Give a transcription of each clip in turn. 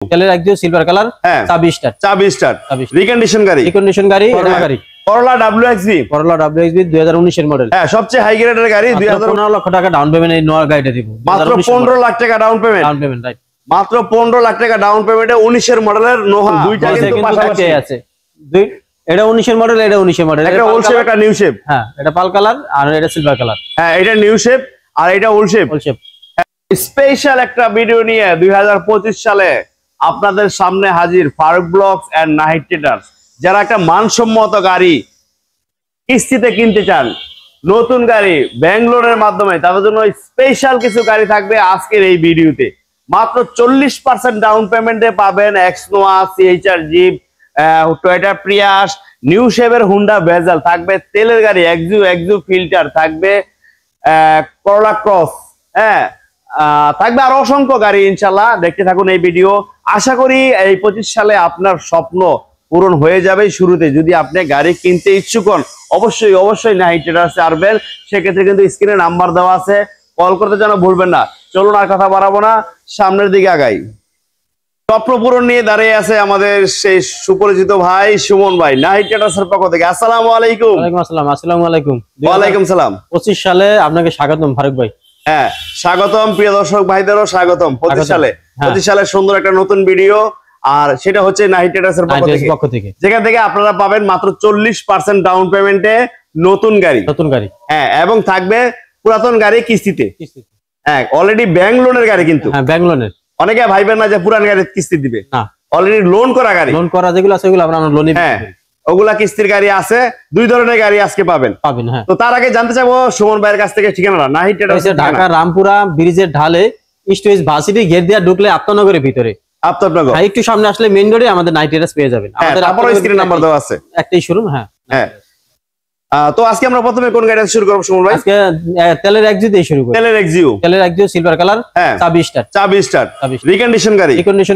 তেলের একদম silver colour, চাবি স্টার্ট রিকন্ডিশন গাড়ি করলা WXB 2019 এর মডেল। হ্যাঁ, সবচেয়ে হাই গ্রেডের গাড়ি। 15 লক্ষ টাকা ডাউন পেমেন্ট এই নয়া গাড়িটা দিব। মাত্র 15 লাখ টাকা ডাউন পেমেন্ট, রাইট। মাত্র 15 লাখ টাকা ডাউন পেমেন্টে 19 এর মডেলের নোহা দুইটা কিন্তু পাশাপাশি আছে। এটা 19 এর মডেল, এটা 19 এর মডেল। একটা ওল্ড শেপ, একটা নিউ শেপ। হ্যাঁ, এটা পাল কালার আর এটা সিলভার কালার। হ্যাঁ, এটা নিউ শেপ আর এটা ওল্ড শেপ। স্পেশাল একটা ভিডিও নিয়ে 2025 সালে আপনাদের সামনে হাজির Faruk blogs and Nahid traders. যারা একটা মানসম্মত গাড়ি কিস্তিতে কিনতে চান, নতুন গাড়ি ব্যাংলোরের মাধ্যমে, তাদের জন্য স্পেশাল কিছু গাড়ি থাকবে আজকের এই ভিডিওতে। মাত্র 40% ডাউন পেমেন্টে পাবেন এক্সনোয়া, CHR Jeep, Toyota Prius, new শেপের হুন্ডা ভেজাল থাকবে, তেলের গাড়ি এক্সু ফিল্টার থাকবে, করলা ক্রস, হ্যাঁ থাকবে আরো অসংখ্য গাড়ি। ইনশাল্লাহ দেখতে থাকুন এই ভিডিও। আশা করি এই 25 সালে আপনার স্বপ্ন পূরণ হয়ে যাবে শুরুতে। যদি আপনি গাড়ি কিনতে ইচ্ছুক হন, অবশ্যই নাহিদ ট্রেডার্সে আসবেন। সেক্ষেত্রে কিন্তু স্ক্রিনে নাম্বার দেওয়া আছে, কল করতে যেন ভুলবেন না। চলুন আর কথা বাড়াবো না, সামনের দিকে আগাই। স্বপ্ন পূরণ নিয়ে দাঁড়িয়ে আছে আমাদের সেই সুপরিচিত ভাই সুমন ভাই, নাহিদ ট্রেডার্সের পক্ষ থেকে। আসসালামু আলাইকুম। ওয়ালাইকুম আসসালাম। আসসালামু আলাইকুম। ওয়ালাইকুম সালাম। 25 সালে আপনাকে স্বাগতম ফারুক ভাই। হ্যাঁ, স্বাগতম প্রিয় দর্শক ভাইদেরও স্বাগতম 25 সালে। 25 সালে সুন্দর একটা নতুন ভিডিও, আর সেটা হচ্ছে নাহিদ ট্রেডার্সের পক্ষ থেকে, যেখান থেকে আপনারা পাবেন মাত্র 40% ডাউন পেমেন্টে নতুন গাড়ি। হ্যাঁ, এবং থাকবে পুরাতন গাড়ি কিস্তিতে। হ্যাঁ, অলরেডি ব্যাংক লোনের গাড়ি, কিন্তু ব্যাংক লোনের। অনেকে ভাইবেন না যে পুরান গাড়ি কিস্তি দিবে, না, অলরেডি লোন করা গাড়ি, লোন করা যেগুলো আছে ওগুলো আমরা লোনে। হ্যাঁ, ওগুলা কিস্তির গাড়ি আছে। দুই ধরনের গাড়ি আজকে পাবেন। হ্যাঁ, তো তার আগে জানতে চাবো সুমন ভাইয়ের কাছ থেকে ঠিকানা। নাহিদ ট্রেডার্স ঢাকা রামপুরা ব্রিজের ঢালে স্টেজ ভার্সিটি গেট দিয়ে ঢুকলে আত্মনগরের ভিতরে, আফতাবনগর একটু সামনে আসলে মেইন রোডে আমাদের নাহিদ ট্রেডার্স পেয়ে যাবেন। আমাদের আপনার স্ক্রিন নাম্বার দেওয়া আছে, একটাই শোরুম। হ্যাঁ, তো আজকে আমরা প্রথমে কোন গাড়ি শুরু করব সুমন ভাই? আজকে তেলের এক্সু দিয়ে শুরু করব। তেলের এক্সু সিলভার কালার, চাবি স্টার্ট রিকন্ডিশন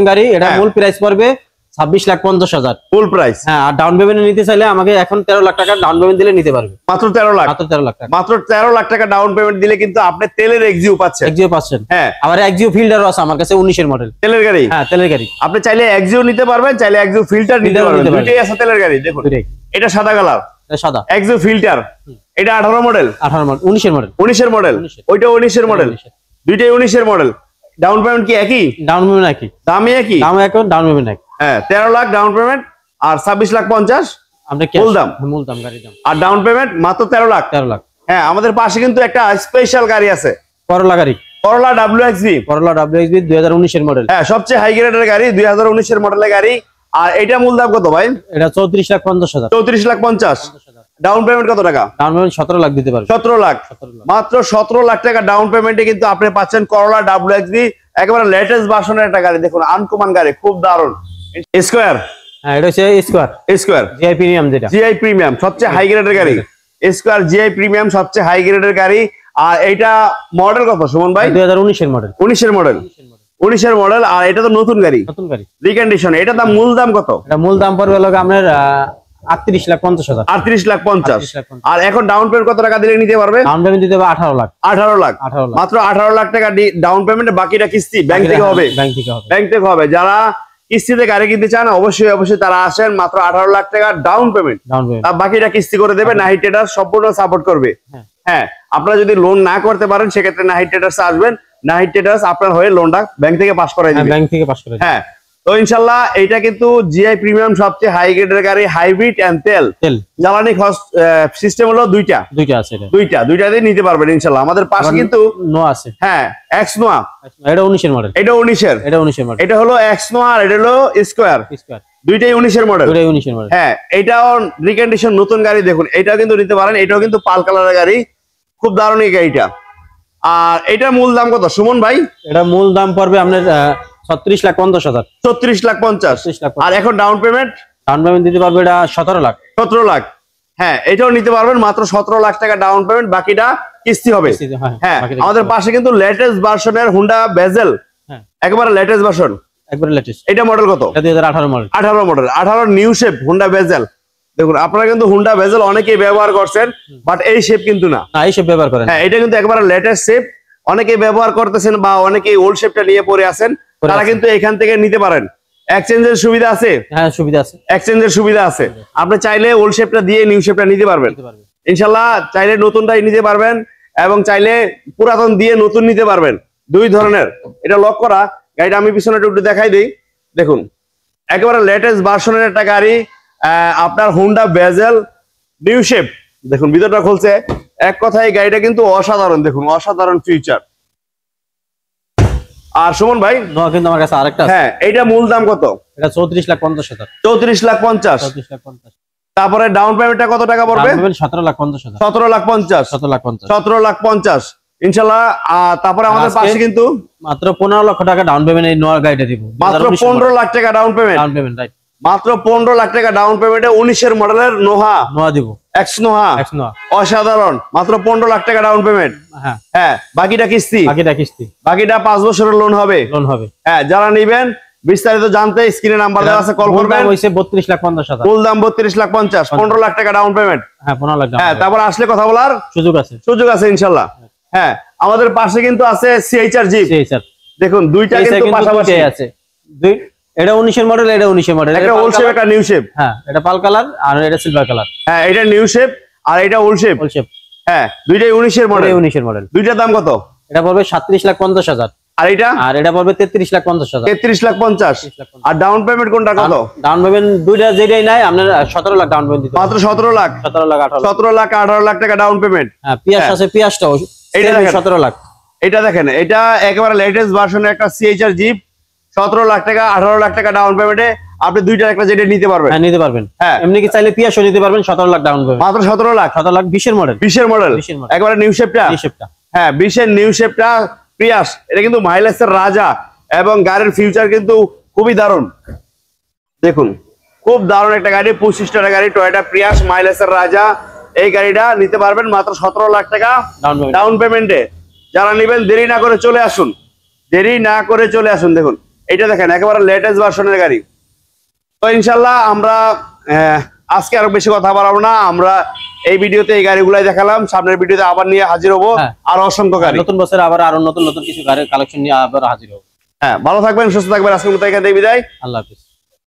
গাড়ি। এটা মূল প্রাইস পড়বে 26,50,000 ফুল প্রাইস। হ্যাঁ, আর ডাউন পেমেন্ট নিতে চাইলে আমাকে এখন 13 লাখ টাকা ডাউন পেমেন্ট দিলে নিতে পারবে। মাত্র 13 লাখ টাকা। মাত্র 13 লাখ টাকা ডাউন পেমেন্ট দিলে কিন্তু আপনি তেলের এক্সু পাচ্ছেন। হ্যাঁ, আবার এক্সু ফিল্টারও আছে আমার কাছে 19 এর মডেল তেলের গাড়ি। হ্যাঁ, তেলের গাড়ি। আপনি চাইলে এক্সু নিতে পারবেন, চাইলে এক্সু ফিল্টার নিতে পারবেন। দুটোই আছে তেলের গাড়ি। দেখুন, এটা সাদা কালার, সাদা এক্সু ফিল্টার। এটা 18 মডেল, 19 এর মডেল, 19 এর মডেল। ওইটা 19 এর মডেল, দুইটাই 19 এর মডেল। ডাউন পেমেন্ট কি একই? ডাউন পেমেন্ট একই, দামই একই, ডাউন পেমেন্ট একই। হ্যাঁ, 13 লাখ ডাউন পেমেন্ট আর 26,50,000 আমরা মূল দাম গাড়ির দাম। আর ডাউন পেমেন্ট মাত্র 13 লাখ। হ্যাঁ, আমাদের পাশে কিন্তু একটা স্পেশাল গাড়ি আছে, করলা গাড়ি, করলা WXB 2019 এর মডেল। হ্যাঁ, সবচেয়ে হাই গ্রেডের গাড়ি, 2019 এর মডেলের গাড়ি। আর এটা মূল দাম কত ভাই? এটা 34,50,000। 34,50,000। ডাউন পেমেন্ট কত টাকা? ডাউন পেমেন্ট 17 লাখ দিতে পারবে। 17 লাখ, মাত্র 17 লাখ টাকা ডাউন পেমেন্টে কিন্তু আপনি পাচ্ছেন করলা WXB, একেবারে লেটেস্ট ভার্সনের একটা গাড়ি। দেখুন, আনকমন গাড়ি, খুব দারুণ। স্কয়ার, হ্যাঁ, এটা হচ্ছে স্কয়ার জিআই প্রিমিয়াম, যেটা জিআই প্রিমিয়াম সবচেয়ে হাই গ্রেডের গাড়ি। স্কয়ার জিআই প্রিমিয়াম সবচেয়ে হাই গ্রেডের গাড়ি। আর এইটা মডেল কত সুমন ভাই? 2019 এর মডেল। 19 এর মডেল। আর এটা তো নতুন গাড়ি, রিকন্ডিশন। এটা দাম, মূল দাম কত? এটা মূল দাম পড়বে হলো আপনার 38,50,000। 38,50,000। আর এখন ডাউন পেমেন্ট কত টাকা দিলে নিতে পারবে? ডাউন পেমেন্ট দিতে হবে 18 লাখ। মাত্র 18 লাখ টাকা ডাউন পেমেন্টে, বাকিটা কিস্তি ব্যাংক থেকে হবে। ব্যাংক থেকে হবে। যারা কিস্তিতে গাড়ি কিনতে চান অবশ্যই তারা আসেন। মাত্র 18 লাখ টাকা ডাউন পেমেন্ট, আর বাকিটা কিস্তি করে দেবে। নাহিদ ট্রেডার্স সম্পূর্ণ সাপোর্ট করবে। হ্যাঁ, আপনারা যদি লোন না করতে পারেন সেক্ষেত্রে নাহিদ ট্রেডার্স আসবেন। নাহিদ ট্রেডার্স আপনার হয়ে লোনটা ব্যাংক থেকে পাস করাই দিবে। হ্যাঁ, তো ইনশাল্লাহ এইটা কিন্তু জিআই প্রিমিয়াম সবচেয়ে হাই গ্রেডের গাড়ি, হাইব্রিড এন্ড তেল। জ্বালানি খরচ সিস্টেম হলো দুইটা আছে, দুইটাতেই নিতে পারবেন ইনশাল্লাহ। আমাদের পাশে কিন্তু নোয়া আছে। হ্যাঁ, এক্সনোয়া, এটা 19 এর মডেল। এটা 19 এর। এটা হলো এক্সনোয়া আর এটা হলো স্কয়ার, দুইটাই 19 এর মডেল। হ্যাঁ, এটাও রিকন্ডিশন নতুন গাড়ি। দেখুন, এটাও কিন্তু নিতে পারেন। এটাও কিন্তু পাল কালারের গাড়ি, খুব দারুণ এই গাড়িটা। আর এটার মূল দাম কত সুমন ভাই? এটা মূল দাম পড়বে আপনার 36,50,000। 36,50,000। আর এখন ডাউন পেমেন্ট দিতে পারবে এটা 17 লাখ। হ্যাঁ, এটাও নিতে পারবেন। মাত্র 17 লাখ টাকা ডাউন পেমেন্ট, বাকিটা কিস্তি হবে। হ্যাঁ, আমাদের পাশে কিন্তু লেটেস্ট ভার্সনের হুন্ডা ভেজাল, একেবারে লেটেস্ট ভার্সন, এটা মডেল কত? 2018 মডেল। 18 নিউ শেপ হুন্ডা ভেজাল। দেখুন, আপনারা কিন্তু হুন্ডা ভেজাল অনেকেই ব্যবহার করছেন, বাট এই শেপ কিন্তু না। এই শেপ ব্যবহার করেন। হ্যাঁ, এটা কিন্তু একেবারে লেটেস্ট শেপ, অনেকেই ব্যবহার করতেছেন বা অনেকেই ওল্ড শেপটা নিয়ে পড়ে আছেন। তারা কিন্তু এখান থেকে নিতে পারেন। এক্সচেঞ্জের সুবিধা আছে? হ্যাঁ সুবিধা আছে, এক্সচেঞ্জের সুবিধা আছে। আপনি চাইলে ওল্ড শেপটা দিয়ে নিউ শেপটা নিতে পারবেন ইনশাআল্লাহ। চাইলে নতুনটাই নিতে পারবেন এবং চাইলে পুরাতন দিয়ে নতুন নিতে পারবেন, দুই ধরনের। এটা লক করা গাড়িটা, আমি পিছনে একটু দেখাই দিই। দেখুন একেবারে লেটেস্ট ভার্সনের একটা গাড়ি, আপনার হোন্ডা বেজেল নিউ শেপ। দেখুন ভিতরটা খুলছে, এক কথায় গাড়িটা কিন্তু অসাধারণ। দেখুন অসাধারণ ফিউচার। আর সুমন ভাই কিন্তু আমার কাছে আরেকটা আছে। হ্যাঁ, এটা মূল দাম কত? এটা 34,50,000। 34,50,000। 34,50,000। তারপরে ডাউন পেমেন্টটা কত টাকা পড়বে? 17,50,000। 17,50,000। 17,50,000। 17,50,000 ইনশাআল্লাহ। তারপরে আমাদের পাশে কিন্তু মাত্র 15 লক্ষ টাকা ডাউন পেমেন্ট এই নয়া গাড়িটা দিব। মাত্র 15 লাখ টাকা down payment. Down payment right, মাত্র 15 লাখ টাকা ডাউন পেমেন্টে 19 এর মডেলের নোহা দিব। এক্স নোহা অসাধারণ, মাত্র 15 লাখ টাকা ডাউন পেমেন্ট। হ্যাঁ হ্যাঁ, বাকিটা কিস্তি। বাকিটা 5 বছরের লোন হবে। হ্যাঁ, যারা নেবেন বিস্তারিত জানতে স্ক্রিনে নাম্বার দেওয়া আছে, কল করবেন। হইছে 32,50,000। মূল দাম 32,50,000, 15 লাখ টাকা ডাউন পেমেন্ট। হ্যাঁ 15 লাখ। হ্যাঁ, তারপর আসলে কথা বলার সুযোগ আছে ইনশাআল্লাহ। হ্যাঁ, আমাদের পাশে কিন্তু আছে সিএইচআর জিপ। দেখুন দুইটা কিন্তু পাশাপাশি আছে। এটা 19 এর মডেল, এটা 19 এর মডেল। একটা ওল্ড শেপ, একটা নিউ শেপ। হ্যাঁ, এটা পাল কালার আর এটা সিলভার কালার। হ্যাঁ, এটা নিউ শেপ আর এটা ওল্ড শেপ। হ্যাঁ, দুইটাই 19 এর মডেল। 19 এর মডেল। দুইটার দাম কত? এটা পড়বে 37,50,000। আর এটা পড়বে 33,50,000। 33,50,000। আর ডাউন পেমেন্ট কোনটা কত? ডাউন পেমেন্ট দুইটা যেটাই নাই আপনার 17 লাখ ডাউন পেমেন্ট দিতে হবে। মাত্র 17 লাখ। 17 লাখ 18 লাখ টাকা ডাউন পেমেন্ট। হ্যাঁ, পিয়াস আছে, পিয়াসটাও এটা 17 লাখ। এটা দেখেন, এটা একেবারে লেটেস্ট ভার্সনের একটা সিএইচআর জিপ। 17 লাখ টাকা, 18 লাখ টাকা ডাউন পেমেন্টে আপনি দুইটার একটা যেটা নিতে পারবেন। হ্যাঁ, নিতে পারবেন। হ্যাঁ, এমনি কি চাইলে পিয়াসও নিতে পারবেন। 17 লাখ ডাউন পেমেন্ট। মাত্র 17 লাখ। 17 লাখ 20 এর মডেল। 20 এর মডেল। একেবারে নিউ শেপটা। হ্যাঁ, 20 এর নিউ শেপটা প্রিয়াস। এটা কিন্তু মাইলেজের রাজা এবং গাড়ির ফিউচার কিন্তু খুবই দারুণ। দেখুন খুব দারুণ একটা গাড়ি, 25 টাকা গাড়ি, টয়োটা প্রিয়াস, মাইলেজের রাজা। এই গাড়িটা নিতে পারবেন মাত্র 17 লাখ টাকা ডাউন পেমেন্টে। যারা নেবেন দেরি না করে চলে আসুন, দেরি না করে চলে আসুন। দেখুন এটা দেখেন একেবারে লেটেস্ট ভার্সনের গাড়ি। তো ইনশাল্লাহ আমরা আজকে আরো বেশি কথা বাড়াবো না। আমরা এই ভিডিওতে এই গাড়িগুলাই দেখালাম, সামনের ভিডিওতে আবার নিয়ে হাজির হবো আর অসংখ্য গাড়ি। নতুন বছরে আবার আরো নতুন নতুন কিছু গাড়ির কালেকশন নিয়ে আবার হাজির হবো। হ্যাঁ, ভালো থাকবেন, সুস্থ থাকবেন। আজকের মতো এখান থেকে বিদায়। আল্লাহ হাফেজ।